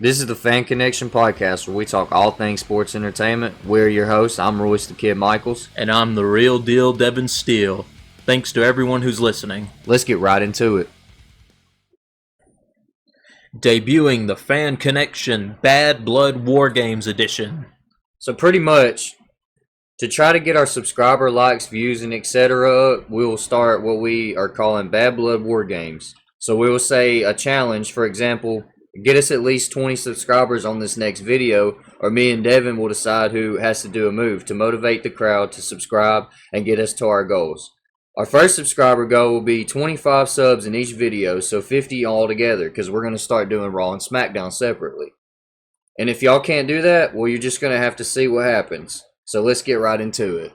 This is the Fan Connection Podcast where we talk all things sports entertainment. We're your hosts. I'm Royce the Kid Michaels. And I'm the real deal Devin Steele. Thanks to everyone who's listening. Let's get right into it. Debuting the Fan Connection Bad Blood War Games Edition. So pretty much, to try to get our subscriber likes, views, and etc., we will start what we are calling Bad Blood War Games. So we will say a challenge, for example, get us at least 20 subscribers on this next video, or me and Devin will decide who has to do a move to motivate the crowd to subscribe and get us to our goals. Our first subscriber goal will be 25 subs in each video, so 50 altogether, because we're going to start doing Raw and SmackDown separately. And if y'all can't do that, well, you're just going to have to see what happens. So let's get right into it.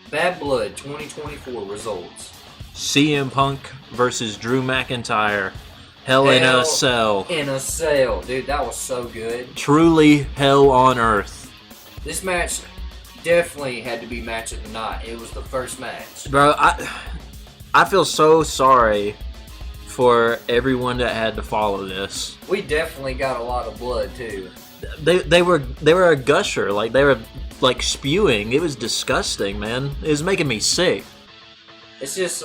Bad Blood 2024 results. CM Punk versus Drew McIntyre. Hell in a Cell. In a Cell. Dude, that was so good. Truly hell on earth. This match definitely had to be match of the night. It was the first match. Bro, I feel so sorry for everyone that had to follow this. We definitely got a lot of blood too. They were a gusher, like they were like spewing. It was disgusting, man. It was making me sick. It's just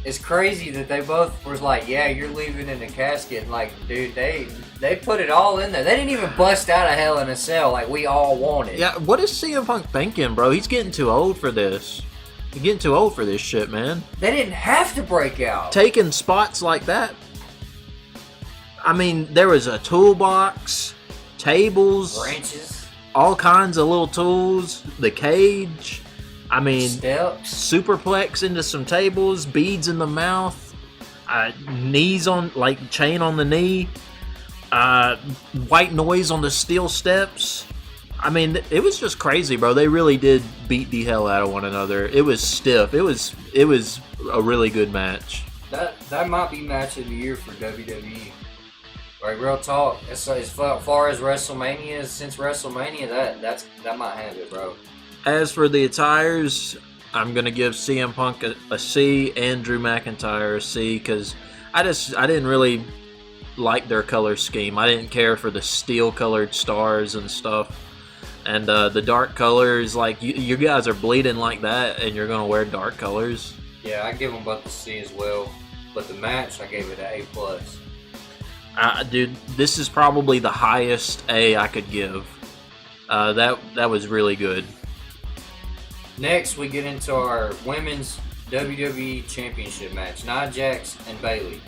it's crazy that they both was like, yeah, you're leaving in a casket. And like, dude, they put it all in there. They didn't even bust out of Hell in a Cell like we all wanted. Yeah, what is CM Punk thinking, bro? He's getting too old for this. He's getting too old for this shit, man. They didn't have to break out. Taking spots like that. I mean, there was a toolbox, tables, branches, all kinds of little tools, the cage. I mean, steps, superplex into some tables, beads in the mouth, knees on, like, chain on the knee, white noise on the steel steps. I mean, it was just crazy, bro. They really did beat the hell out of one another. It was stiff. It was a really good match. That might be match of the year for WWE. Like, real talk. As far as WrestleMania, since WrestleMania, that might have it, bro. As for the attires, I'm going to give CM Punk a C and Drew McIntyre a C because I didn't really like their color scheme. I didn't care for the steel-colored stars and stuff. And the dark colors, like, you guys are bleeding like that and you're going to wear dark colors. Yeah, I give them both a C as well. But the match, I gave it an A+. Dude, this is probably the highest A I could give. That was really good. Next, we get into our women's WWE Championship match. Nia Jax and Bayley.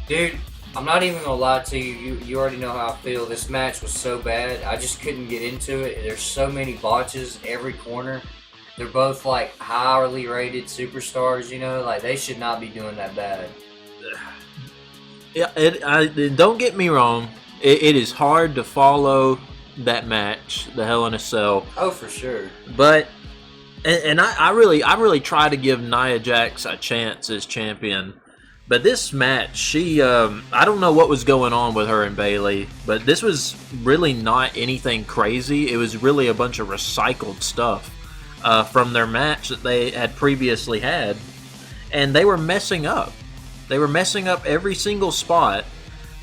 Dude, I'm not even going to lie to you. You already know how I feel. This match was so bad. I just couldn't get into it. There's so many botches every corner. They're both, like, highly rated superstars, you know? Like, they should not be doing that bad. Yeah, don't get me wrong. It is hard to follow that match, the Hell in a Cell. Oh, for sure. But... And I really try to give Nia Jax a chance as champion. But this match, I don't know what was going on with her and Bayley, but this was really not anything crazy. It was really a bunch of recycled stuff from their match that they had previously had. And they were messing up. They were messing up every single spot.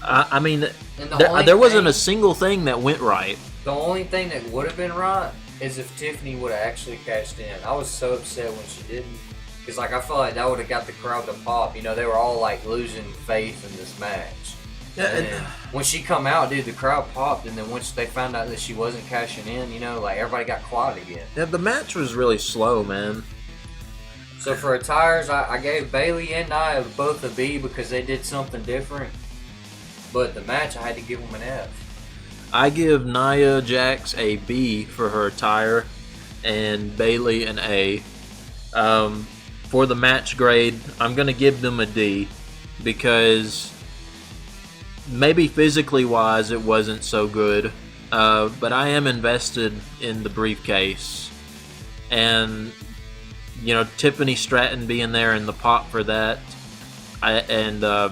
I mean, there wasn't a single thing that went right. The only thing that would have been right is if Tiffany would have actually cashed in. I was so upset when she didn't. Because, like, I felt like that would have got the crowd to pop. You know, they were all, like, losing faith in this match. Yeah, and when she come out, dude, the crowd popped. And then once they found out that she wasn't cashing in, you know, like, everybody got quiet again. Yeah, the match was really slow, man. So, for attires, I gave Bayley and Nia both a B because they did something different. But the match, I had to give them an F. I give Nia Jax a B for her attire and Bayley an A. For the match grade, I'm going to give them a D because maybe physically wise it wasn't so good, but I am invested in the briefcase. And, you know, Tiffany Stratton being there in the pop for that, I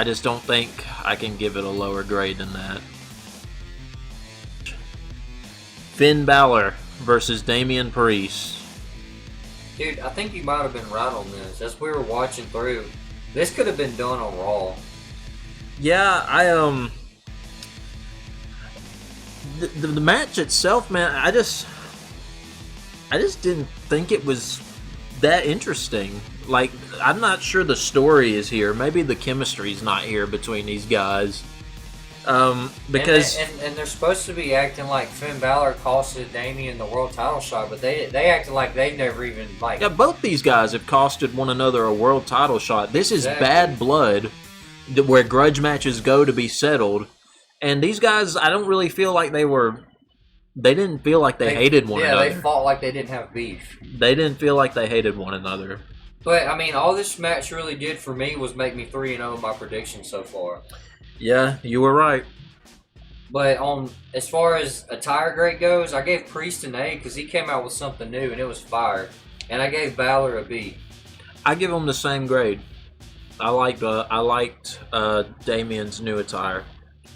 just don't think I can give it a lower grade than that. Finn Balor versus Damian Priest. Dude, I think you might have been right on this. As we were watching through, this could have been done on Raw. Yeah, the match itself, man, I just didn't think it was that interesting. Like, I'm not sure the story is here. Maybe the chemistry's not here between these guys. Because and they're supposed to be acting like Finn Balor costed Damian the world title shot, but they acted like they never even like. yeah, both these guys have costed one another a world title shot. This is Bad Blood, where grudge matches go to be settled. And these guys, I don't really feel like they didn't feel like they hated one another. Yeah, they fought like they didn't have beef. They didn't feel like they hated one another. But, I mean, all this match really did for me was make me 3-0 in my predictions so far. Yeah, you were right. But as far as attire grade goes, I gave Priest an A because he came out with something new and it was fire. And I gave Balor a B. I give him the same grade. I liked Damian's new attire.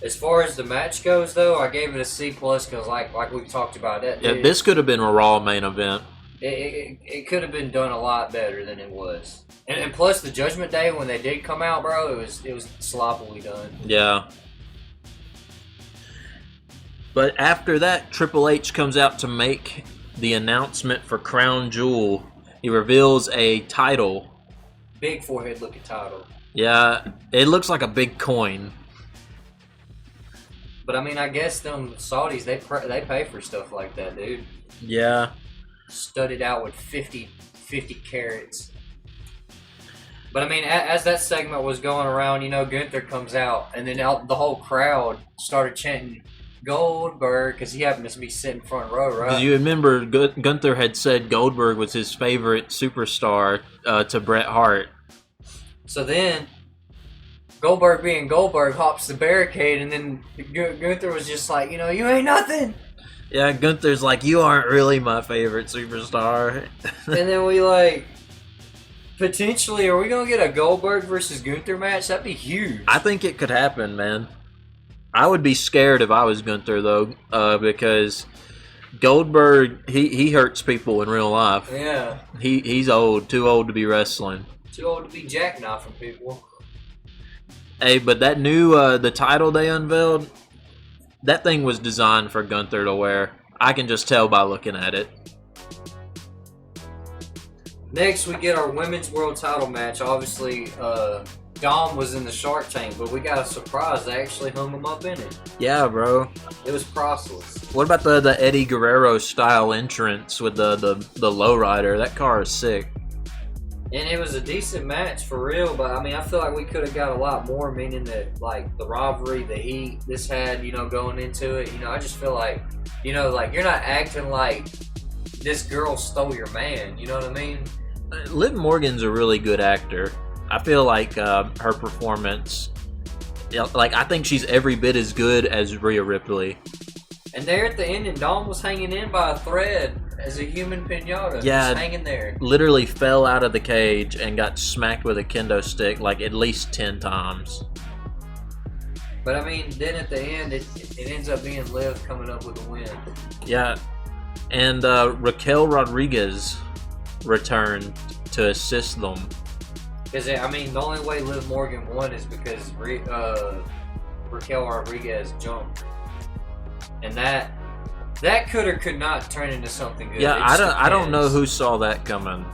As far as the match goes, though, I gave it a C plus because, like we've talked about, this could have been a Raw main event. It could have been done a lot better than it was. And plus, the Judgment Day when they did come out, bro, it was sloppily done. Yeah. But after that, Triple H comes out to make the announcement for Crown Jewel. He reveals a title. Big forehead looking title. Yeah, it looks like a big coin. But I mean, I guess them Saudis, they pay for stuff like that, dude. Yeah. Studded out with 50 carats. But I mean, as that segment was going around, you know, Gunther comes out, and then the whole crowd started chanting Goldberg because he happened to be sitting front row, right? You remember Gunther had said Goldberg was his favorite superstar to Bret Hart. So then Goldberg being Goldberg hops the barricade, and then Gunther was just like, you know, you ain't nothing. Yeah, Gunther's like, you aren't really my favorite superstar. And then we like, potentially, are we going to get a Goldberg versus Gunther match? That'd be huge. I think it could happen, man. I would be scared if I was Gunther, though, because Goldberg, he hurts people in real life. Yeah. He's old, too old to be wrestling. Too old to be jackknifing people. Hey, but that new, the title they unveiled, that thing was designed for Gunther to wear. I can just tell by looking at it. Next, we get our women's world title match. Obviously, Dom was in the Shark Tank, but we got a surprise. They actually hung him up in it. Yeah, bro. It was priceless. What about the Eddie Guerrero style entrance with the lowrider? That car is sick. And it was a decent match for real, but I mean, I feel like we could have got a lot more, meaning that, like, the rivalry, the heat this had, you know, going into it. You know, I just feel like, you know, like, you're not acting like this girl stole your man. You know what I mean? Liv Morgan's a really good actor. I feel like her performance, like, I think she's every bit as good as Rhea Ripley. And there at the end, and Dom was hanging in by a thread as a human pinata. Yeah, just hanging there. Literally fell out of the cage and got smacked with a kendo stick like at least 10 times. But I mean, then at the end, it ends up being Liv coming up with a win. Yeah, and Raquel Rodriguez returned to assist them. Because, I mean, the only way Liv Morgan won is because Raquel Rodriguez jumped. And that could or could not turn into something good. Yeah, I don't know who saw that coming.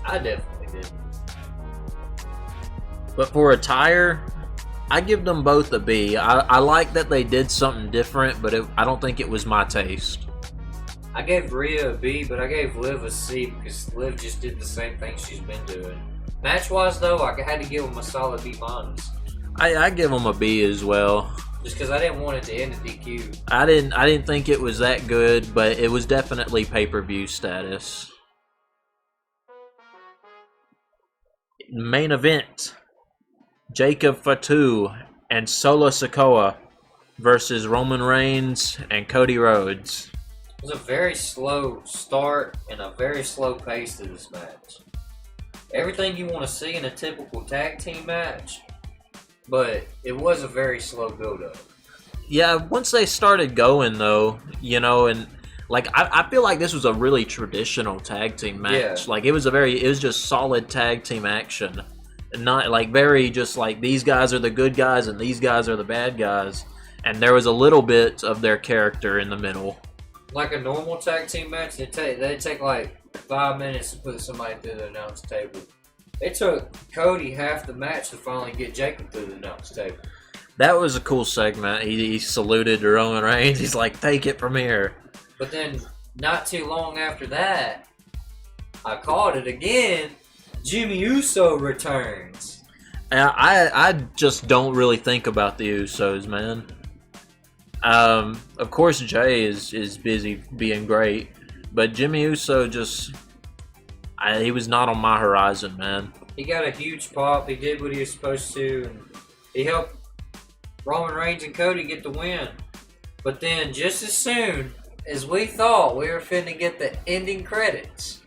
I definitely did. But for attire, I give them both a B. I like that they did something different, but I don't think it was my taste. I gave Rhea a B, but I gave Liv a C because Liv just did the same thing she's been doing. Match-wise, though, I had to give them a solid B-. I give them a B as well. Just because I didn't want it to end in DQ. I didn't think it was that good, but it was definitely pay-per-view status. Main event: Jacob Fatu and Solo Sikoa versus Roman Reigns and Cody Rhodes. It was a very slow start and a very slow pace to this match. Everything you want to see in a typical tag team match, but it was a very slow build-up. Yeah, once they started going, though, you know, and like I feel like this was a really traditional tag team match. Yeah. Like it was just solid tag team action. not like very just like these guys are the good guys and these guys are the bad guys, and there was a little bit of their character in the middle. Like a normal tag team match, they take like 5 minutes to put somebody through the announce table. It took Cody half the match to finally get Jacob through the announce table. That was a cool segment. He saluted Roman Reigns. He's like, take it from here. But then, not too long after that, I called it again. Jimmy Uso returns. I just don't really think about the Usos, man. Of course, Jay is busy being great, but Jimmy Uso he was not on my horizon, man. He got a huge pop. He did what he was supposed to, and he helped Roman Reigns and Cody get the win. But then, just as soon as we thought we were finna get the ending credits,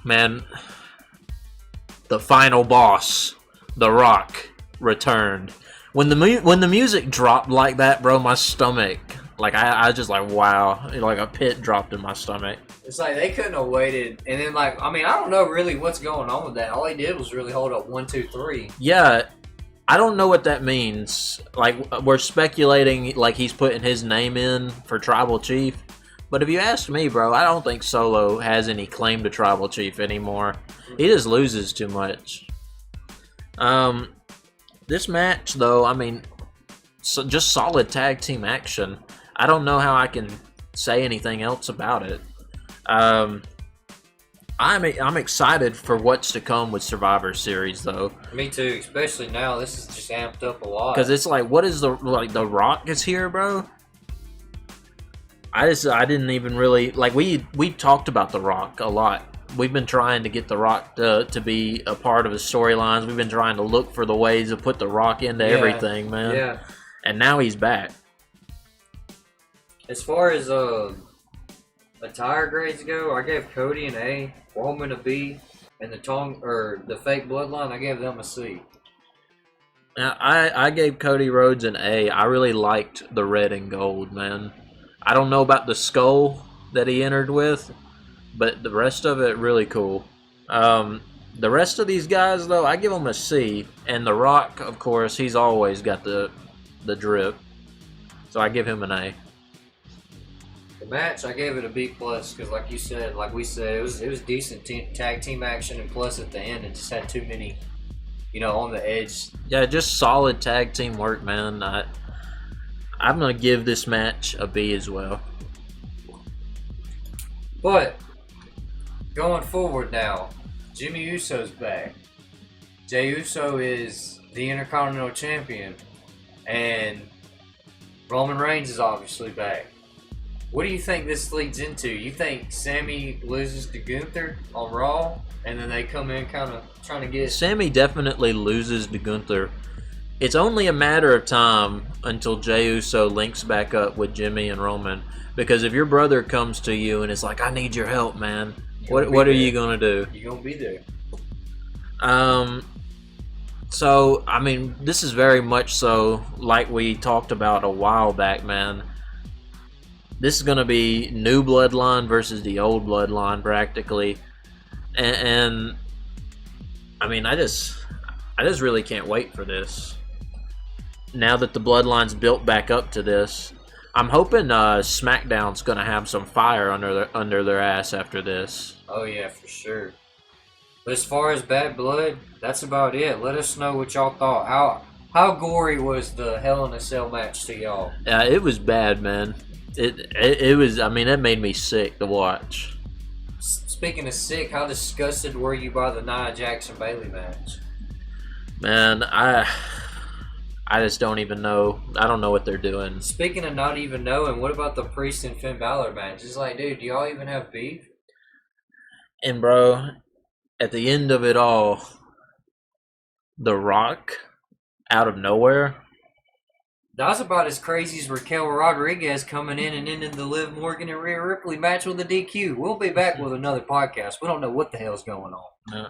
man, the final boss, The Rock, returned. When the music dropped like that, bro, my stomach, like I just like, wow, like a pit dropped in my stomach. It's like they couldn't have waited, and then like, I mean, I don't know really what's going on with that. All he did was really hold up 1, 2, 3. Yeah, I don't know what that means. Like, we're speculating like he's putting his name in for Tribal Chief, but if you ask me, bro, I don't think Solo has any claim to Tribal Chief anymore. He just loses too much. This match, though, I mean, just solid tag team action. I don't know how I can say anything else about it. I'm excited for what's to come with Survivor Series, though. Me too, especially now. This is just amped up a lot. Because it's like, what is the Rock is here, bro? I didn't even really like. We talked about The Rock a lot. We've been trying to get The Rock to be a part of his storylines. We've been trying to look for the ways to put The Rock into everything, man. Yeah. And now he's back. As far as attire grades go, I gave Cody an A, Roman a B, and the fake bloodline, I gave them a C. Now, I gave Cody Rhodes an A. I really liked the red and gold, man. I don't know about the skull that he entered with, but the rest of it, really cool. The rest of these guys, though, I give them a C. And The Rock, of course, he's always got the drip. So I give him an A. The match, I gave it a B+, because like we said, it was decent tag team action, and plus at the end, it just had too many, on the edge. Yeah, just solid tag team work, man. I'm going to give this match a B as well. But, going forward now, Jimmy Uso's back. Jey Uso is the Intercontinental Champion, and Roman Reigns is obviously back. What do you think this leads into? You think Sammy loses to Gunther on Raw, and then they come in kind of trying to get... Sammy definitely loses to Gunther. It's only a matter of time until Jey Uso links back up with Jimmy and Roman. Because if your brother comes to you and is like, I need your help, man, what are you going to do? You're going to be there. So, I mean, this is very much so like we talked about a while back, man. This is going to be new bloodline versus the old bloodline, practically. And I mean, I just really can't wait for this. Now that the bloodline's built back up to this, I'm hoping SmackDown's going to have some fire under their ass after this. Oh yeah, for sure. But as far as Bad Blood, that's about it. Let us know what y'all thought. How gory was the Hell in a Cell match to y'all? It was bad, man. It was. I mean, it made me sick to watch. Speaking of sick, how disgusted were you by the Nia Jax and Bayley match? Man, I just don't even know. I don't know what they're doing. Speaking of not even knowing, what about the Priest and Finn Balor match? It's like, dude, do y'all even have beef? And bro, at the end of it all, The Rock, out of nowhere. That was about as crazy as Raquel Rodriguez coming in and ending the Liv Morgan and Rhea Ripley match with a DQ. We'll be back with another podcast. We don't know what the hell's going on. Yeah.